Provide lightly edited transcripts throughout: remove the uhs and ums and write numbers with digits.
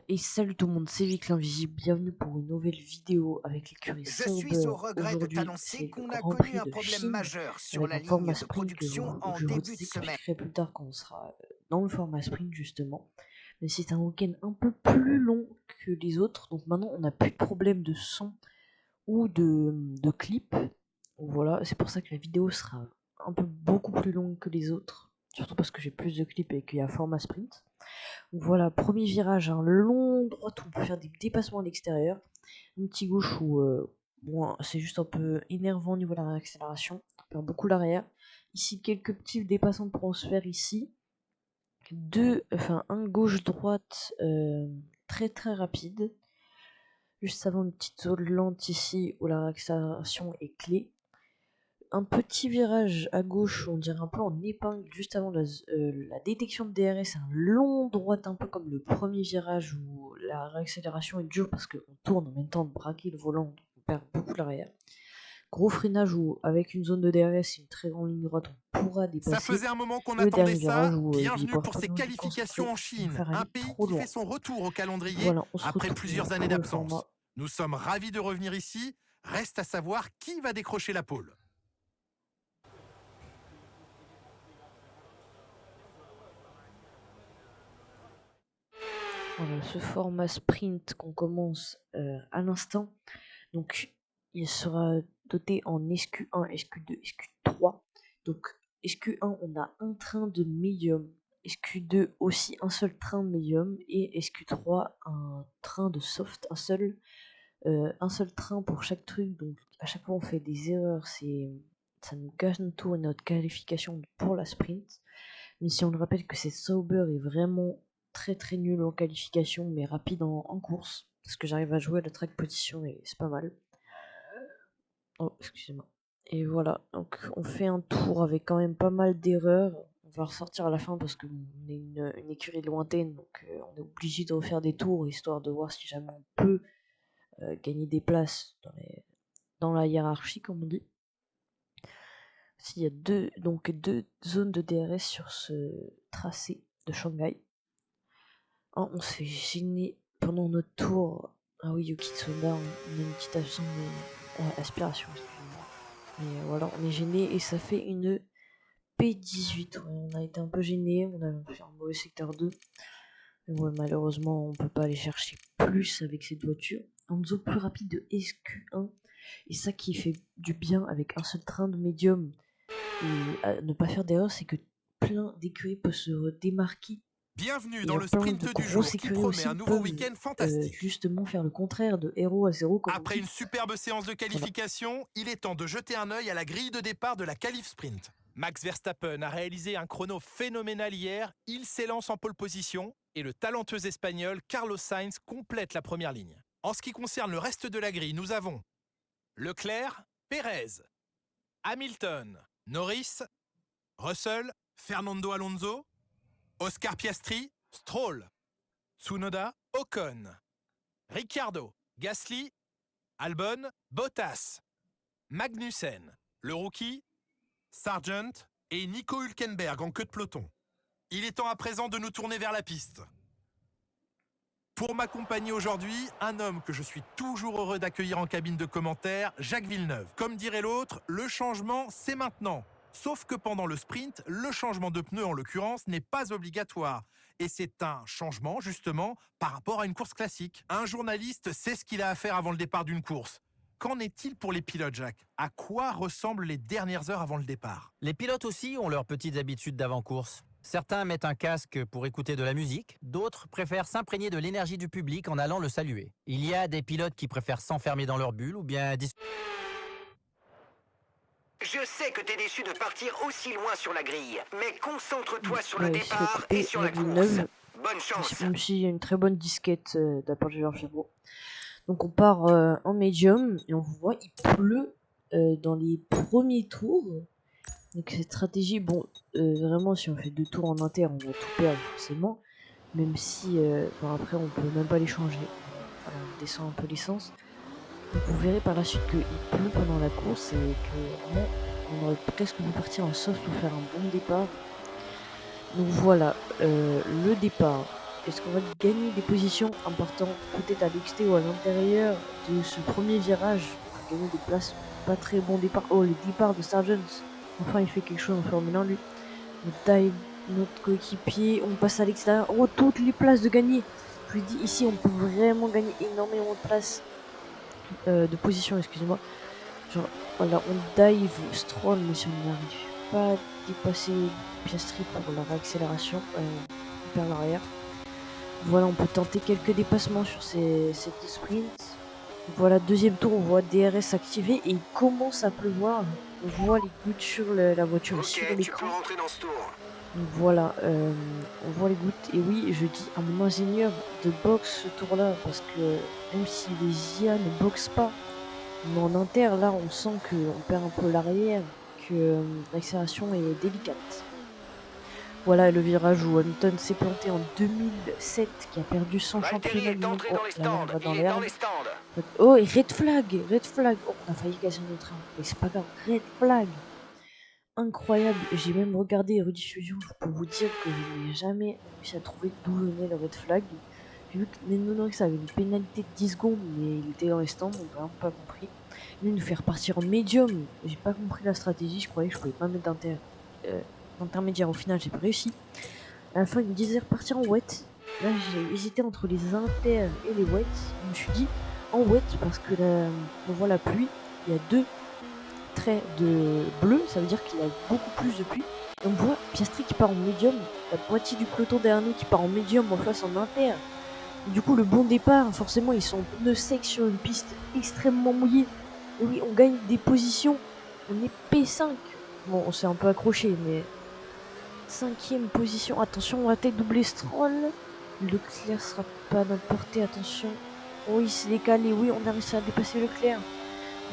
Et salut tout le monde, c'est Vic l'Invisible, bienvenue pour une nouvelle vidéo avec l'écurie Je suis Sauber. au regret de Aujourd'hui, t'annoncer c'est le qu'on a Grand connu Prix un de problème Chine majeur sur avec la un format ligne de sprint que production en je vous début de semaine. expliquerai plus tard quand on sera dans le format sprint justement. Mais c'est un week-end un peu plus long que les autres, donc maintenant on n'a plus de problème de son ou de clip. Donc voilà, c'est pour ça que la vidéo sera un peu beaucoup plus longue que les autres, surtout parce que j'ai plus de clips et qu'il y a un format sprint. Donc voilà, premier virage, un long droit où on peut faire des dépassements à l'extérieur. Un petit gauche où bon, c'est juste un peu énervant au niveau de la réaccélération. On perd beaucoup l'arrière. Ici, quelques petits dépassements pourront se faire ici. Un gauche-droite très très rapide. Juste avant une petite zone lente ici où la réaccélération est clé. Un petit virage à gauche, on dirait un peu en épingle, juste avant la détection de DRS, un long droite, un peu comme le premier virage où la réaccélération est dure parce qu'on tourne en même temps de braquer le volant, donc on perd beaucoup l'arrière. Gros freinage où, avec une zone de DRS et une très grande ligne droite, on pourra Ça dépasser. faisait un moment qu'on Et le attendait dernier virage ça. où il Bienvenue pourra pour pas ces besoin de se qualifications concentrer en pour nous Chine, faire un aller pays trop qui loin. fait son retour au calendrier Voilà, on se après retrouve plusieurs années pour le format. d'absence. Nous sommes ravis de revenir ici. Reste à savoir qui va décrocher la pole. Voilà, ce format sprint qu'on commence à l'instant. Donc, il sera doté en SQ1, SQ2, SQ3. Donc, SQ1, on a un train de médium. SQ2 aussi un seul train médium. Et SQ3, un train de soft, un seul train pour chaque truc. Donc, à chaque fois, on fait des erreurs. Ça nous gâche tout notre qualification pour la sprint. Mais si on le rappelle que c'est Sauber est vraiment très très nul en qualification, mais rapide en course. Parce que j'arrive à jouer à la track position et c'est pas mal. Oh, excusez-moi. Et voilà, donc on fait un tour avec quand même pas mal d'erreurs. On va ressortir à la fin parce qu'on est une écurie lointaine, donc on est obligé de refaire des tours histoire de voir si jamais on peut gagner des places dans la hiérarchie, comme on dit. S'il y a deux zones de DRS sur ce tracé de Shanghai. Oh, on s'est gêné pendant notre tour. Ah oui, Yuki Tsunoda, on a une petite aspiration, excusez-moi. Mais voilà, on est gêné et ça fait une P18. Ouais, on a été un peu gêné, on a fait un mauvais secteur 2. Mais ouais, malheureusement, on peut pas aller chercher plus avec cette voiture. En zone plus rapide de SQ1. Et ça qui fait du bien avec un seul train de médium. Et à ne pas faire d'erreur, c'est que plein d'écuries peuvent se démarquer. Bienvenue Et dans le plein de sprint du grosses jour qui écuries promet aussi un nouveau peuvent week-end fantastique. justement faire le contraire de héros à zéro, comme on Après dit. une superbe séance de Voilà. qualification, il est temps de jeter un œil à la grille de départ de la qualif sprint. Max Verstappen a réalisé un chrono phénoménal hier, il s'élance en pole position et le talentueux espagnol Carlos Sainz complète la première ligne. En ce qui concerne le reste de la grille, nous avons Leclerc, Pérez, Hamilton, Norris, Russell, Fernando Alonso, Oscar Piastri, Stroll, Tsunoda, Ocon, Ricciardo, Gasly, Albon, Bottas, Magnussen, le rookie, Sargent et Nico Hülkenberg en queue de peloton. Il est temps à présent de nous tourner vers la piste. Pour m'accompagner aujourd'hui, un homme que je suis toujours heureux d'accueillir en cabine de commentaires, Jacques Villeneuve. Comme dirait l'autre, le changement, c'est maintenant. Sauf que pendant le sprint, le changement de pneu en l'occurrence n'est pas obligatoire. Et c'est un changement, justement, par rapport à une course classique. Un journaliste sait ce qu'il a à faire avant le départ d'une course. Qu'en est-il pour les pilotes, Jacques? À quoi ressemblent les dernières heures avant le départ? Les pilotes aussi ont leurs petites habitudes d'avant-course. Certains mettent un casque pour écouter de la musique, d'autres préfèrent s'imprégner de l'énergie du public en allant le saluer. Il y a des pilotes qui préfèrent s'enfermer dans leur bulle ou bien discuter. Je sais que t'es déçu de partir aussi loin sur la grille, mais concentre-toi sur le Ouais, il se fait départ et couper sur la Jacques course. Villeneuve. Bonne chance. Même s'il y a une très bonne disquette de la part de Jean Fibro. Donc on part en médium et on voit il pleut dans les premiers tours. Donc cette stratégie, bon, vraiment si on fait 2 tours en inter, on va tout perdre forcément. Même si, après on peut même pas les changer. Voilà, on descend un peu l'essence. Donc vous verrez par la suite qu'il pleut pendant la course et que vraiment on aurait presque pu partir en soft pour faire un bon départ. Donc voilà, le départ. est-ce qu'on va gagner des positions en partant peut-être à l'extérieur ou à l'intérieur de ce premier virage pour gagner des places pas très bon départ. Oh, le départ de Sargent. Enfin, il fait quelque chose en formidable lui. On taille notre coéquipier, on passe à l'extérieur. Oh, toutes les places de gagner. Je lui dis ici, on peut vraiment gagner énormément de places de position, excusez-moi. Genre, voilà, on dive Stroll, mais si on n'arrive pas à dépasser Piastri pour la réaccélération, on perd l'arrière. Voilà, on peut tenter quelques dépassements sur ces deux sprints. Voilà, deuxième tour, on voit DRS activé et il commence à pleuvoir. On voit les gouttes sur la voiture et sur Ok, tu peux l'écran. rentrer dans ce tour. Donc voilà, on voit les gouttes. Et oui, je dis à mon ingénieur de boxe ce tour-là, parce que même si les IA ne boxent pas, mais en inter, là, on sent qu'on perd un peu l'arrière, que l'accélération est délicate. Voilà le virage où Hamilton s'est planté en 2007, qui a perdu son Valtteri championnat est du monde. entré Oh, dans les là là, on stands. va dans Il est dans l'herbe. les stands. Oh, et red flag, red flag. Oh, on a failli casser notre train, mais c'est pas grave, red flag. Incroyable, j'ai même regardé les rediffusions pour vous dire que je n'ai jamais réussi à trouver d'où venait le red flag. J'ai vu que Lando Norris avait une pénalité de 10 secondes, mais il était dans les stands, donc vraiment pas compris. Il nous fait repartir en médium. J'ai pas compris la stratégie, je croyais que je pouvais pas mettre d'intermédiaire. Au final, j'ai pas réussi. À la fin, il me disait repartir en wet. Là, j'ai hésité entre les inters et les wets. Je me suis dit en wet parce que là, on voit la pluie. Il y a deux traits de bleu, ça veut dire qu'il y a beaucoup plus de pluie. Et on voit Piastri qui part en médium, la moitié du peloton derrière nous qui part en médium en face en inter. Du coup, le bon départ, forcément, ils sont pneus secs sur une piste extrêmement mouillée. Et oui, on gagne des positions. On est P5. Bon, on s'est un peu accroché, mais cinquième position. Attention, on va peut-être doubler Stroll. Leclerc sera pas à notre portée, attention. Oui, il s'est décalé. Oui, on a réussi à dépasser Leclerc.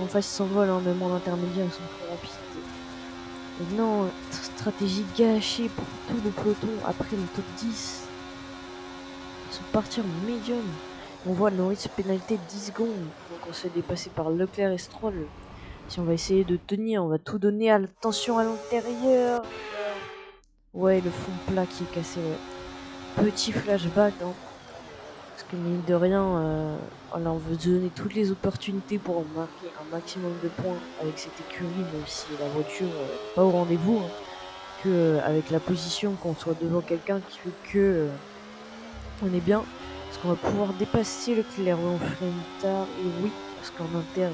En face, ils s'envolent, hein, même en intermédiaire, ils sont plus rapides. Et non, stratégie gâchée pour tout le peloton après le top 10. Ils sont partis en médium. On voit Norris pénalité de 10 secondes. Donc on se fait dépasser par Leclerc et Stroll. Si on va essayer de tenir, on va tout donner. Attention à l'intérieur. Ouais, le fond plat qui est cassé. Ouais. Petit flashback. Hein. Parce que mine de rien, voilà, on veut donner toutes les opportunités pour marquer un maximum de points avec cette écurie, même si la voiture n'est pas au rendez-vous. Hein. Que avec la position, qu'on soit devant quelqu'un qui fait que on est bien. Parce qu'on va pouvoir dépasser le Leclerc en freine tard. Et oui, parce qu'en inter,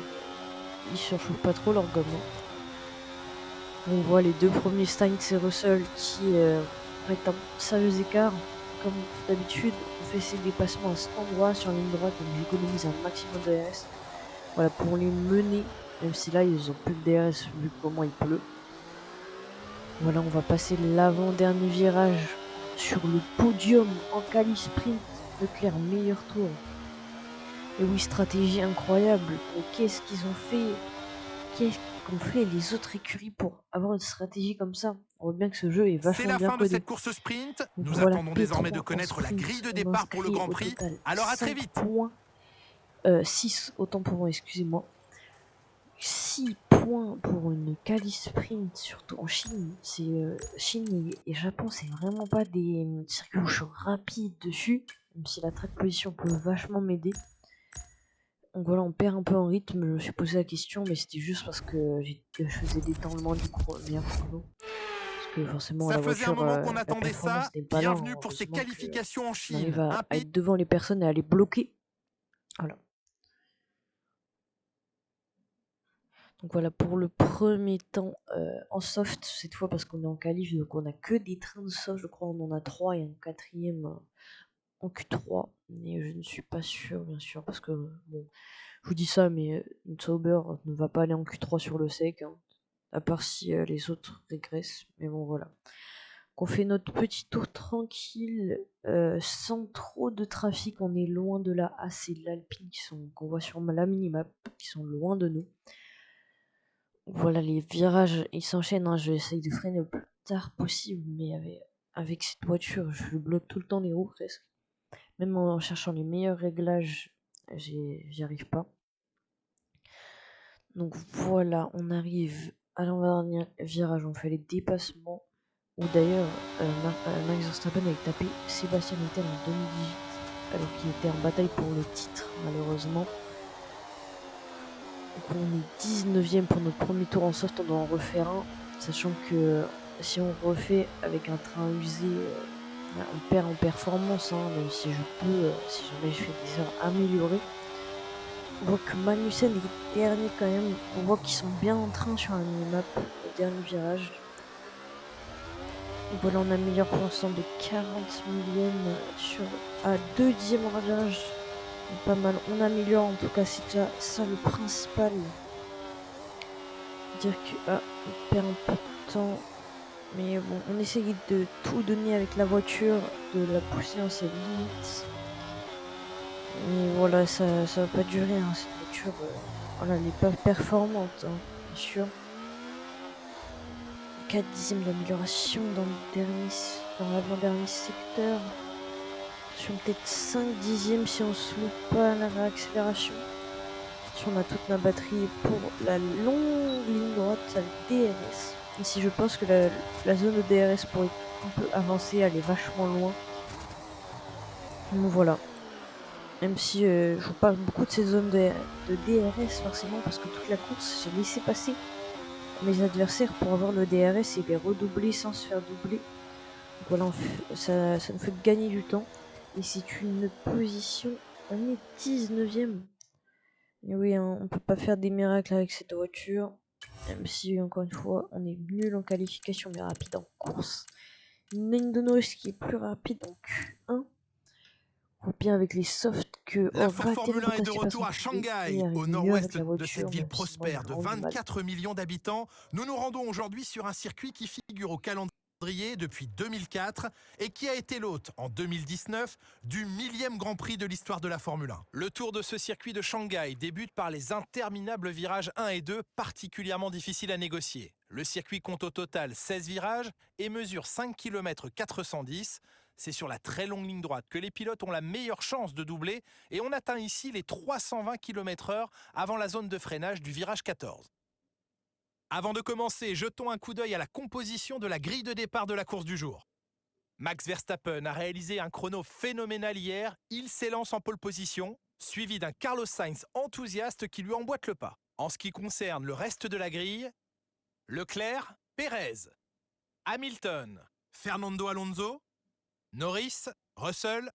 ils surchauffent pas trop leur gomme. Hein. On voit les deux premiers Sainz et Russell qui mettent un sérieux écart. Comme d'habitude, on fait ses dépassements à cet endroit sur la ligne droite, donc j'économise un maximum de DRS. Voilà, pour les mener, même si là ils ont plus de DRS vu comment il pleut. Voilà, on va passer l'avant-dernier virage sur le podium en quali sprint. Leclerc, meilleur tour. Et oui, stratégie incroyable. Mais qu'est-ce qu'ils ont fait? Qu'est-ce qu'ont fait les autres écuries pour avoir une stratégie comme ça? On voit bien que ce jeu est C'est vachement la bien fin de codé. cette course sprint. Donc Nous voilà, attendons désormais de P3 en connaître la sprint. grille de On départ pour le inscrit Grand au Prix. total Alors à très 5 vite. points. 6 autant pour moi, excusez-moi. 6 points pour une quali sprint, surtout en Chine. Chine et Japon, c'est vraiment pas des circuits où je suis rapide dessus, même si la track position peut vachement m'aider. Donc voilà, on perd un peu en rythme. Je me suis posé la question, mais c'était juste parce que je faisais l'étendement du meilleur chrono. Parce que forcément, Ça la faisait un voiture, moment qu'on la attendait performance ça. n'est pas là. Bienvenue Hein. pour ces Heureusement qualifications en qu'on arrive Chine. à être devant les personnes et à les bloquer. Voilà. Donc voilà, pour le premier temps en soft, cette fois parce qu'on est en qualif, donc on a que des trains de soft, je crois on en a 3 et un quatrième en Q3. Mais je ne suis pas sûr, bien sûr, parce que bon, je vous dis ça, mais Sauber ne va pas aller en Q3 sur le sec, hein, à part si les autres régressent. Mais bon, voilà. On fait notre petit tour tranquille, sans trop de trafic. On est loin de la A, et de l'Alpine qu'on voit sur la minimap, qui sont loin de nous. Voilà, les virages, ils s'enchaînent. Hein. J'essaye de freiner le plus tard possible, mais avec cette voiture, je bloque tout le temps les roues presque. Même en cherchant les meilleurs réglages, j'y arrive pas. Donc voilà, on arrive à l'avant-dernier virage, on fait les dépassements. où d'ailleurs Max Verstappen avait tapé Sébastien Vettel en 2018 alors qu'il était en bataille pour le titre malheureusement. Donc on est 19ème pour notre premier tour en soft, on doit en refaire un, sachant que si on refait avec un train usé, on perd en performance, hein, même si je peux, si jamais je fais des heures améliorées. On voit que Magnussen est dernier quand même, on voit qu'ils sont bien en train sur un minimap au dernier virage. Donc voilà, on améliore pour l'instant de 40 millièmes à 2 dixièmes en virage. Pas mal, on améliore en tout cas, c'est déjà ça le principal. Dire que on perd un peu de temps, mais bon, on essaye de tout donner avec la voiture, de la pousser à ses limites. Mais voilà, ça va pas durer, hein, cette voiture, voilà, elle est pas performante, hein, bien sûr. 4 dixièmes d'amélioration dans l'avant-dernier secteur. Sur peut-être 5 dixièmes si on se loupe pas à la réaccélération. Si on a toute ma batterie pour la longue ligne droite avec DRS. Ici je pense que la zone de DRS pourrait un peu avancer, aller vachement loin. Donc voilà. Même si je vous parle beaucoup de ces zones de DRS forcément parce que toute la course j'ai laissé passer mes adversaires pour avoir le DRS et les redoubler sans se faire doubler. Donc voilà, ça nous fait gagner du temps. Et c'est une position, on est 19ème. Et oui, hein, on peut pas faire des miracles avec cette voiture. Même si, encore une fois, on est nul en qualification, mais rapide en course. Lando Norris qui est plus rapide en Q1. On voit bien avec les softs que... La Formule 1 est de retour à Shanghai, au nord-ouest de cette ville prospère de 24 millions d'habitants. Nous nous rendons aujourd'hui sur un circuit qui figure au calendrier depuis 2004 et qui a été l'hôte en 2019 du 1000e Grand Prix de l'histoire de la Formule 1. Le tour de ce circuit de Shanghai débute par les interminables virages 1 et 2 particulièrement difficiles à négocier. Le circuit compte au total 16 virages et mesure 5 km 410. C'est sur la très longue ligne droite que les pilotes ont la meilleure chance de doubler et on atteint ici les 320 km/h avant la zone de freinage du virage 14. Avant de commencer, jetons un coup d'œil à la composition de la grille de départ de la course du jour. Max Verstappen a réalisé un chrono phénoménal hier, il s'élance en pole position, suivi d'un Carlos Sainz enthousiaste qui lui emboîte le pas. En ce qui concerne le reste de la grille, Leclerc, Pérez, Hamilton, Fernando Alonso, Norris, Russell,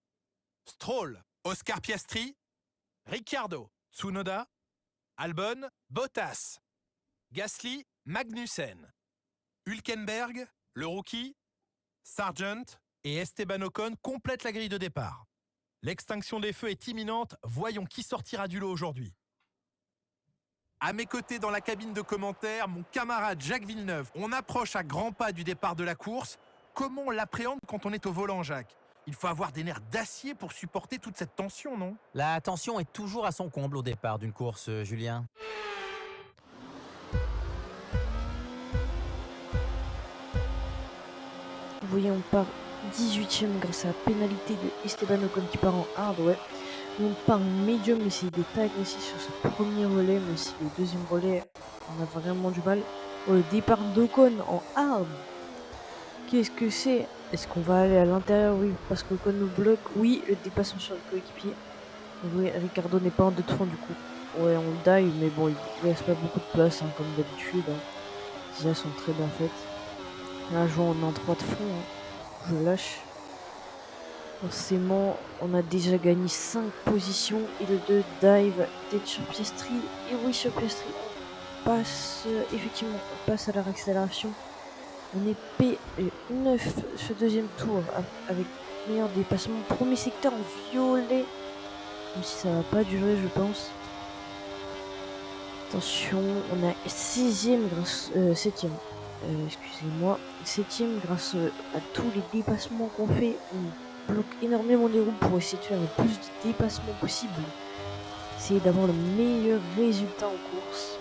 Stroll, Oscar Piastri, Ricciardo, Tsunoda, Albon, Bottas, Gasly, Magnussen, Hülkenberg, le rookie, Sargent et Esteban Ocon complètent la grille de départ. L'extinction des feux est imminente, voyons qui sortira du lot aujourd'hui. À mes côtés dans la cabine de commentaires, mon camarade Jacques Villeneuve. On approche à grands pas du départ de la course. Comment on l'appréhende quand on est au volant, Jacques ? Il faut avoir des nerfs d'acier pour supporter toute cette tension, non ? La tension est toujours à son comble au départ d'une course, Julien. Vous voyez, on part 18ème grâce à la pénalité de Esteban Ocon qui part en hard, ouais. On part en medium, mais c'est des pas agressifs sur ce premier relais, mais si le deuxième relais, on a vraiment du mal. Oh, le départ d'Ocon en hard. Qu'est-ce que c'est ? Est-ce qu'on va aller à l'intérieur ? Oui, parce qu'Ocon nous bloque. Oui, le dépassement sur le coéquipier. Oui, Ricardo n'est pas en 2 de fond du coup. Ouais, on le dive, mais bon, il reste pas beaucoup de place, hein, comme d'habitude. Hein. Les ailes sont très bien faites. Là, je vois, on est en 3 de fond. Hein. Je lâche. Forcément, on a déjà gagné 5 positions et le 2 dive d'être sur Piastri. Et oui, sur Piastri, on passe, effectivement, on passe à la réaccélération. On est P9 ce deuxième tour avec meilleur dépassement. Premier secteur en violet. Même si ça va pas durer, je pense. Attention, on a 6ème grâce... 7ème. Excusez-moi. 7ème grâce à tous les dépassements qu'on fait. On bloque énormément les roues pour essayer de faire le plus de dépassements possible. Essayer d'avoir le meilleur résultat en course.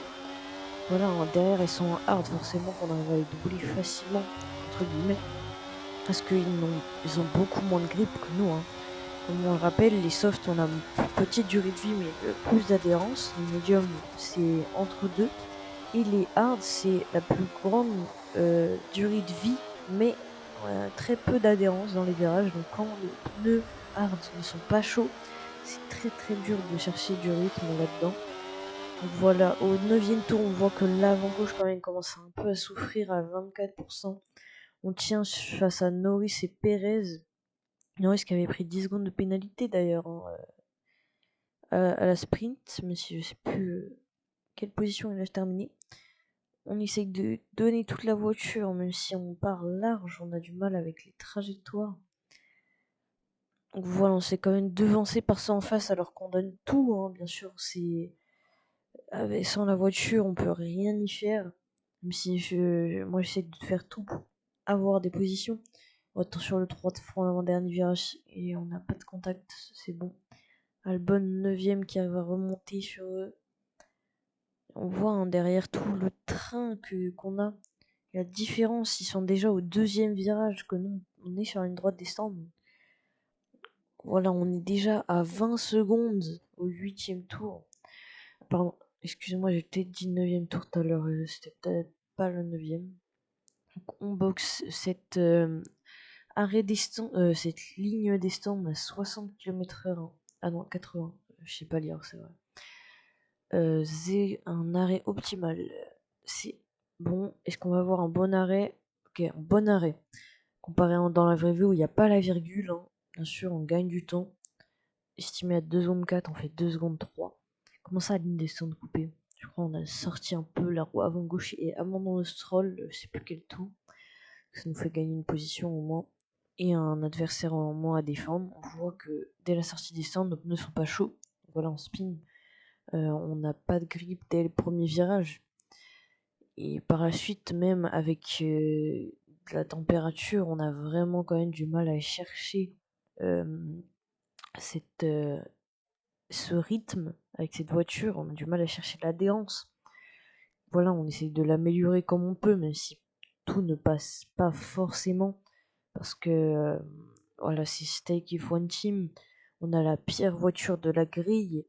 Voilà, derrière ils sont en hard, forcément qu'on arrive à les doubler facilement, entre guillemets. Parce qu'ils ont beaucoup moins de grip que nous. Hein. Comme on le rappelle, les softs on a une plus petite durée de vie mais plus d'adhérence. Les médiums c'est entre deux. Et les hard c'est la plus grande durée de vie mais très peu d'adhérence dans les virages. Donc quand les pneus hard ne sont pas chauds, c'est très dur de chercher du rythme là-dedans. Donc voilà, au 9e tour, on voit que l'avant gauche quand même commence un peu à souffrir à 24%. On tient face à Norris et Perez. Norris qui avait pris 10 secondes de pénalité d'ailleurs à la sprint, mais je sais plus quelle position il a terminé. On essaye de donner toute la voiture, même si on part large, on a du mal avec les trajectoires. Donc voilà, on s'est quand même devancé par ça en face alors qu'on donne tout, hein, bien sûr. Sans la voiture, on peut rien y faire. Même si moi j'essaie de faire tout pour avoir des positions. Attention, le 3 de front, l'avant-dernier virage, et on n'a pas de contact, c'est bon. Albon 9ème qui arrive à remonter sur eux. On voit derrière tout le train qu'on a. La différence, ils sont déjà au 2e virage, que nous, on est sur une droite descente. Voilà, on est déjà à 20 secondes au 8e tour. Pardon, excusez-moi, j'ai peut-être dit 9e tour tout à l'heure, c'était peut-être pas le 9e. Donc on boxe cette cette ligne descente à 60 km/h. Ah non, 80, je sais pas lire, c'est vrai. C'est un arrêt optimal. C'est bon. Est-ce qu'on va avoir un bon arrêt? Ok, un bon arrêt. Comparé dans la vraie vie où il n'y a pas la virgule, hein. Bien sûr, on gagne du temps. Estimé à 2 secondes 4, on fait 2 secondes 3. Comment ça, la ligne descente coupée? Je crois qu'on a sorti un peu la roue avant gauche et abandonné le stroll, je sais plus quel tout. Ça nous fait gagner une position au moins. Et un adversaire en moins à défendre. On voit que dès la sortie des stands, nos pneus ne sont pas chauds. Voilà, on spin. On n'a pas de grip dès le premier virage. Et par la suite, même avec la température, on a vraiment quand même du mal à chercher ce rythme avec cette voiture. On a du mal à chercher l'adhérence. Voilà, on essaye de l'améliorer comme on peut, même si tout ne passe pas forcément. Parce que voilà, c'est Stake if One Team. On a la pire voiture de la grille.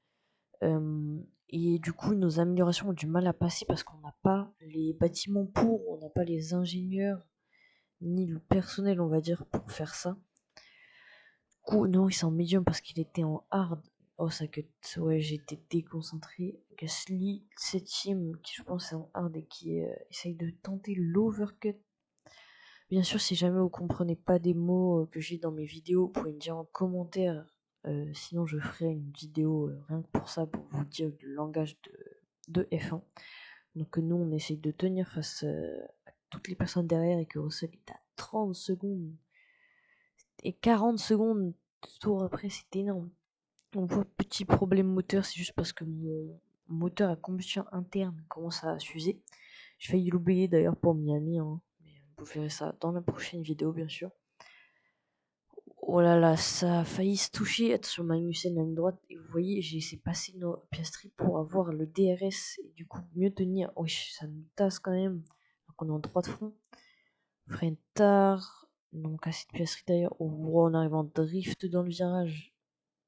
Et du coup, nos améliorations ont du mal à passer parce qu'on n'a pas les bâtiments pour, on n'a pas les ingénieurs, ni le personnel, on va dire, pour faire ça. Du coup, non, il est en médium parce qu'il était en hard. Oh, ça cut. Ouais, j'ai été déconcentré. Gasly, 7ème, qui je pense est en hard et qui essaye de tenter l'overcut. Bien sûr, si jamais vous comprenez pas des mots que j'ai dans mes vidéos, vous pouvez me dire en commentaire. Sinon, je ferai une vidéo rien que pour ça, pour vous dire le langage de F1. Donc nous, on essaye de tenir face à toutes les personnes derrière et que Russell est à 30 secondes. Et 40 secondes, tour après, c'est énorme. On voit petit problème moteur, c'est juste parce que mon moteur à combustion interne commence à s'user. J'ai failli l'oublier d'ailleurs pour Miami, hein, mais vous verrez ça dans la prochaine vidéo, bien sûr. Oh là là, ça a failli se toucher. Attention, Magnussen à une droite. Et vous voyez, j'ai laissé passer nos Piastri pour avoir le DRS et du coup mieux tenir. Oui, ça nous tasse quand même. Donc on est en droit de front. Freine tard. Non, cassé de Piastri d'ailleurs. Oh, on arrive en drift dans le virage.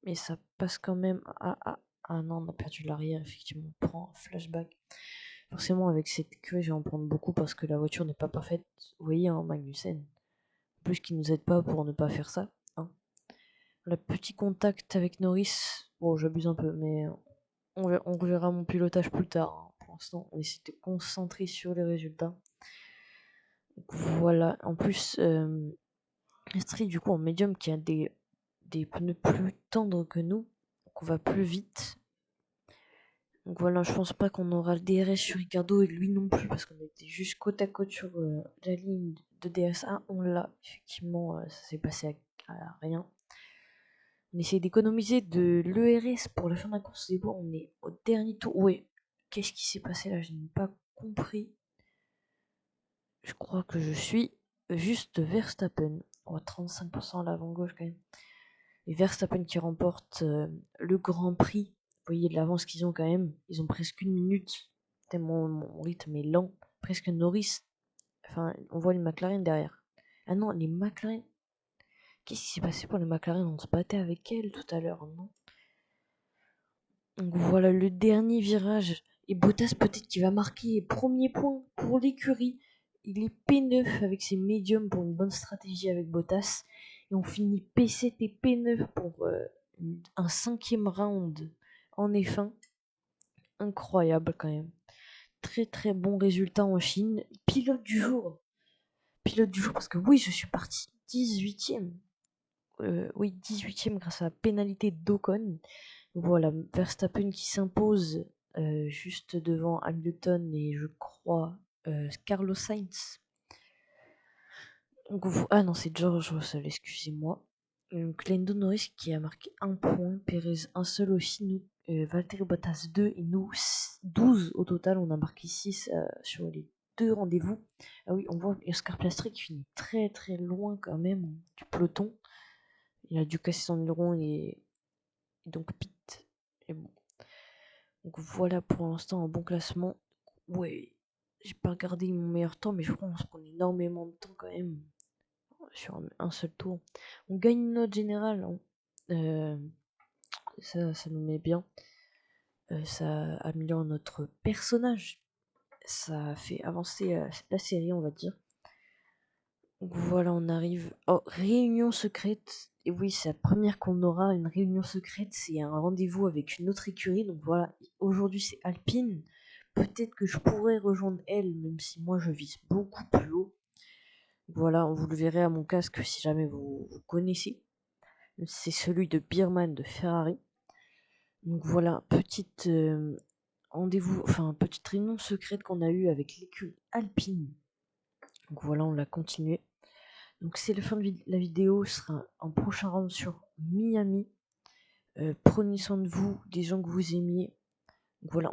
Mais ça passe quand même. Ah non, on a perdu l'arrière. Effectivement, on prend un flashback. Forcément, avec cette écurie, je vais en prendre beaucoup parce que la voiture n'est pas parfaite. Vous voyez, hein, Magnussen. En plus, qui nous aide pas pour ne pas faire ça. Hein. Le petit contact avec Norris, bon, j'abuse un peu, mais on reverra mon pilotage plus tard. Hein. Pour l'instant, on essaie de se concentrer sur les résultats. Donc, voilà, en plus, Street, du coup, en médium, qui a des pneus plus tendres que nous, donc on va plus vite. Donc voilà, je pense pas qu'on aura le DRS sur Ricardo et lui non plus, parce qu'on était juste côte à côte sur la ligne de DSA. On l'a, effectivement, ça s'est passé à rien. On essaie d'économiser de l'ERS pour la fin de la course. C'est bon, on est au dernier tour. Ouais, qu'est-ce qui s'est passé là? Je n'ai pas compris. Je crois que je suis juste Verstappen. Oh, 35% à l'avant-gauche quand même. Et Verstappen qui remporte le Grand Prix. Vous voyez de l'avance qu'ils ont quand même. Ils ont presque une minute. Tellement mon rythme est lent. Presque Norris. Enfin, on voit les McLaren derrière. Ah non, les McLaren. Qu'est-ce qui s'est passé pour les McLaren? On se battait avec elles tout à l'heure, non? Donc voilà le dernier virage. Et Bottas peut-être qu'il va marquer premier point pour l'écurie. il est P9 avec ses médiums pour une bonne stratégie avec Bottas. Et on finit P7 et P9 pour un 5e round en F1. Incroyable quand même. Très très bon résultat en Chine. Pilote du jour. Pilote du jour parce que oui, je suis parti 18e. Oui, 18e grâce à la pénalité d'Ocon. Voilà, Verstappen qui s'impose juste devant Hamilton et je crois Carlos Sainz. Donc, ah non, c'est George Russell, excusez-moi. Donc Lando Norris qui a marqué 1 point, Perez un seul aussi, nous, Valtteri Bottas 2 et nous 12 au total, on a marqué 6 sur les 2 rendez-vous. Ah oui, on voit Oscar Piastri qui finit très très loin quand même du peloton. Il a dû casser son aileron et donc pit. Et bon. Donc voilà pour l'instant un bon classement. Ouais, j'ai pas regardé mon meilleur temps, mais je pense qu'on a énormément de temps quand même sur un seul tour. On gagne une note générale, hein. Ça nous met bien. Ça améliore notre personnage. Ça fait avancer la série, on va dire. Donc voilà, on arrive. Oh, réunion secrète. Et oui, c'est la première qu'on aura, une réunion secrète. C'est un rendez-vous avec une autre écurie. Donc voilà, aujourd'hui c'est Alpine. Peut-être que je pourrais rejoindre elle, même si moi je vise beaucoup plus haut. Voilà, vous le verrez à mon casque si jamais vous connaissez. C'est celui de Birman de Ferrari. Donc voilà, petite rendez-vous, enfin petite réunion secrète qu'on a eue avec l'écurie Alpine. Donc voilà, on l'a continué. Donc c'est la fin de la vidéo, ce sera un prochain round sur Miami. Prenez soin de vous, des gens que vous aimiez. Donc voilà,